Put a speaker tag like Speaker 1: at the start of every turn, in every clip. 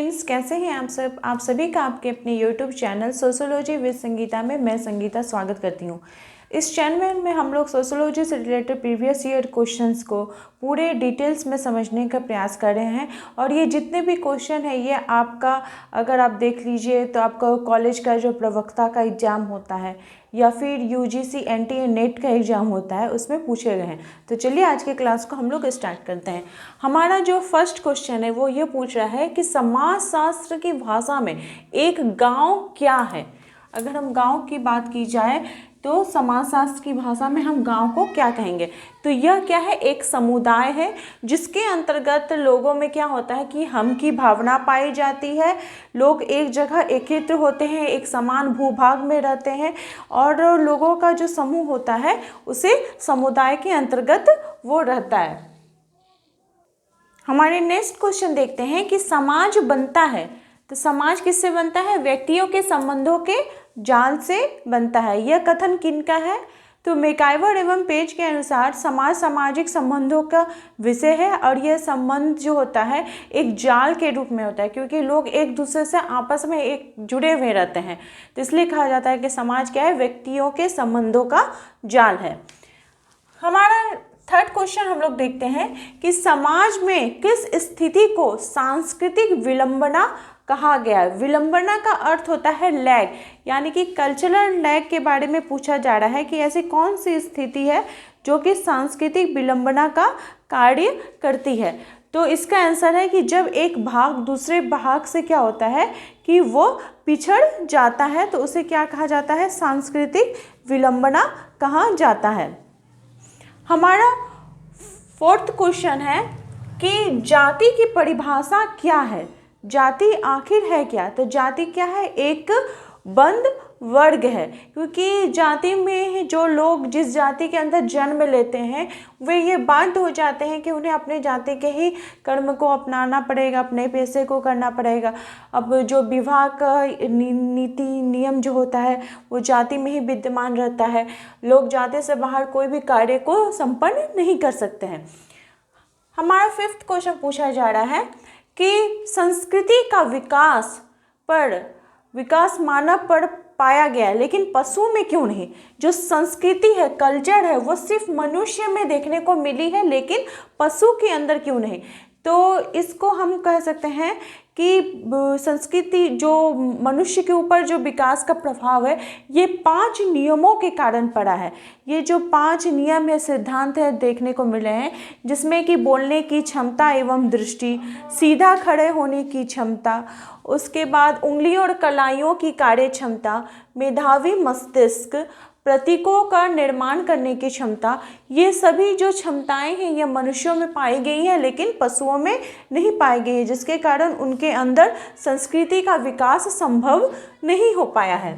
Speaker 1: Students, कैसे हैं आप सब। आप सभी का आपके अपने YouTube channel sociology with Sangeeta में मैं संगीता स्वागत करती हूँ। इस चैनल में हम लोग सोशियोलॉजी से रिलेटेड प्रीवियस ईयर क्वेश्चंस को पूरे डिटेल्स में समझने का प्रयास कर रहे हैं। और ये जितने भी क्वेश्चन है ये आपका, अगर आप देख लीजिए तो आपका कॉलेज का जो प्रवक्ता का एग्ज़ाम होता है या फिर यूजीसी एनटीए नेट का एग्ज़ाम होता है उसमें पूछे गए हैं। तो चलिए आज के क्लास को हम लोग स्टार्ट करते हैं। हमारा जो फर्स्ट क्वेश्चन है वो ये पूछ रहा है कि समाजशास्त्र की भाषा में एक गांव क्या है। अगर हम गांव की बात की जाए तो समाजशास्त्र की भाषा में हम गांव को क्या कहेंगे। तो यह क्या है, एक समुदाय है जिसके अंतर्गत लोगों में क्या होता है कि हम की भावना पाई जाती है। लोग एक जगह एकत्र होते हैं, एक समान भूभाग में रहते हैं और लोगों का जो समूह होता है उसे समुदाय के अंतर्गत वो रहता है। हमारे नेक्स्ट क्वेश्चन देखते हैं कि समाज बनता है। तो समाज किससे बनता है? व्यक्तियों के संबंधों के जाल से बनता है। यह कथन किनका है? तो मैकाइवर एवं पेज के अनुसार समाज सामाजिक संबंधों का विषय है और यह संबंध जो होता है एक जाल के रूप में होता है, क्योंकि लोग एक दूसरे से आपस में एक जुड़े हुए रहते हैं। तो इसलिए कहा जाता है कि समाज क्या है? व्यक्तियों के संबंधों का जाल है। हमारा थर्ड क्वेश्चन हम लोग देखते हैं कि समाज में किस स्थिति को सांस्कृतिक विलंबना कहा गया है। विलंबना का अर्थ होता है लैग, यानी कि कल्चरल लैग के बारे में पूछा जा रहा है कि ऐसी कौन सी स्थिति है जो कि सांस्कृतिक विलंबना का कार्य करती है। तो इसका आंसर है कि जब एक भाग दूसरे भाग से क्या होता है कि वो पिछड़ जाता है तो उसे क्या कहा जाता है? सांस्कृतिक विलंबना कहा जाता है। हमारा फोर्थ क्वेश्चन है कि जाति की परिभाषा क्या है। जाति आखिर है क्या? तो जाति क्या है? एक बंद वर्ग है, क्योंकि जाति में जो लोग जिस जाति के अंदर जन्म लेते हैं वे ये बाध्य हो जाते हैं कि उन्हें अपने जाति के ही कर्म को अपनाना पड़ेगा, अपने पेशे को करना पड़ेगा। अब जो विवाह का नीति नियम जो होता है वो जाति में ही विद्यमान रहता है। लोग जाति से बाहर कोई भी कार्य को संपन्न नहीं कर सकते हैं। हमारा फिफ्थ क्वेश्चन पूछा जा रहा है कि संस्कृति का विकास मानव पर पाया गया है लेकिन पशुओं में क्यों नहीं। जो संस्कृति है, कल्चर है, वो सिर्फ मनुष्य में देखने को मिली है लेकिन पशु के अंदर क्यों नहीं। तो इसको हम कह सकते हैं कि संस्कृति जो मनुष्य के ऊपर जो विकास का प्रभाव है ये 5 नियमों के कारण पड़ा है। ये जो 5 नियम है, सिद्धांत है, देखने को मिले हैं, जिसमें कि बोलने की क्षमता एवं दृष्टि, सीधा खड़े होने की क्षमता, उसके बाद उंगलियों और कलाइयों की कार्य क्षमता, मेधावी मस्तिष्क, प्रतीकों का निर्माण करने की क्षमता, ये सभी जो क्षमताएं हैं ये मनुष्यों में पाई गई हैं लेकिन पशुओं में नहीं पाई गई है, जिसके कारण उनके अंदर संस्कृति का विकास संभव नहीं हो पाया है।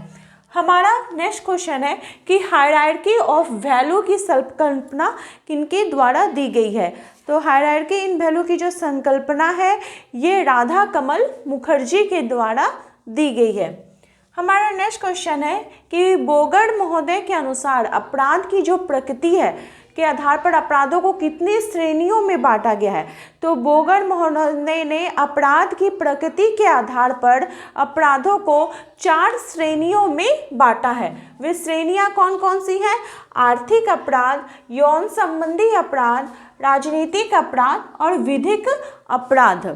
Speaker 1: हमारा नेक्स्ट क्वेश्चन है कि हायरार्की ऑफ वैल्यू की संकल्पना किनके द्वारा दी गई है। तो हायरार्की इन वैल्यू की जो संकल्पना है ये राधा कमल मुखर्जी के द्वारा दी गई है। हमारा नेक्स्ट क्वेश्चन है कि बोगड़ महोदय के अनुसार अपराध की जो प्रकृति है के आधार पर अपराधों को कितनी श्रेणियों में बांटा गया है। तो बोगड़ महोदय ने अपराध की प्रकृति के आधार पर अपराधों को 4 श्रेणियों में बांटा है। वे श्रेणियां कौन कौन सी हैं? आर्थिक अपराध, यौन संबंधी अपराध, राजनीतिक अपराध और विधिक अपराध।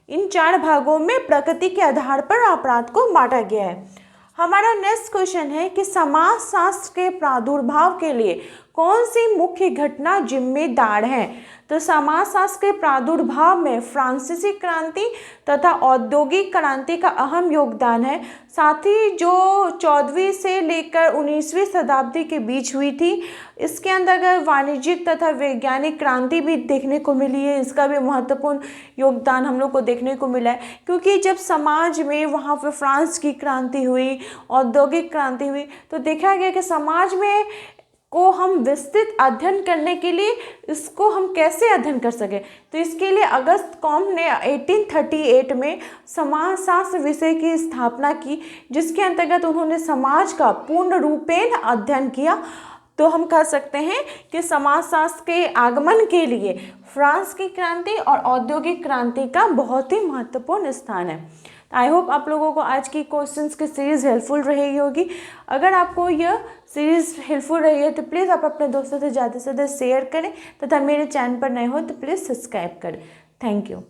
Speaker 1: इन 4 भागों में प्रकृति के आधार पर अपराध को बांटा गया है। हमारा नेक्स्ट क्वेश्चन है कि समाजशास्त्र के प्रादुर्भाव के लिए कौन सी मुख्य घटना जिम्मेदार है। तो समाजशास्त्र के प्रादुर्भाव में फ्रांसीसी क्रांति तथा औद्योगिक क्रांति का अहम योगदान है। साथ ही जो 14वीं से लेकर 19वीं शताब्दी के बीच हुई थी, इसके अंदर वाणिज्यिक तथा वैज्ञानिक क्रांति भी देखने को मिली है। इसका भी महत्वपूर्ण योगदान हम लोग को देखने को मिला है, क्योंकि जब समाज में वहाँ पर फ्रांस की क्रांति हुई, औद्योगिक क्रांति हुई, तो देखा गया कि समाज में को हम विस्तृत अध्ययन करने के लिए इसको हम कैसे अध्ययन कर सकें। तो इसके लिए अगस्त कॉम ने 1838 में समाजशास्त्र विषय की स्थापना की, जिसके अंतर्गत उन्होंने समाज का पूर्ण रूपेण अध्ययन किया। तो हम कह सकते हैं कि समाजशास्त्र के आगमन के लिए फ्रांस की क्रांति और औद्योगिक क्रांति का बहुत ही महत्वपूर्ण स्थान है। आई होप आप लोगों को आज की क्वेश्चंस की सीरीज़ हेल्पफुल रही होगी। अगर आपको यह सीरीज़ हेल्पफुल रही है तो प्लीज़ आप अपने दोस्तों से ज़्यादा से ज़्यादा शेयर करें तथा मेरे चैनल पर नए हो तो प्लीज़ सब्सक्राइब करें। Thank you.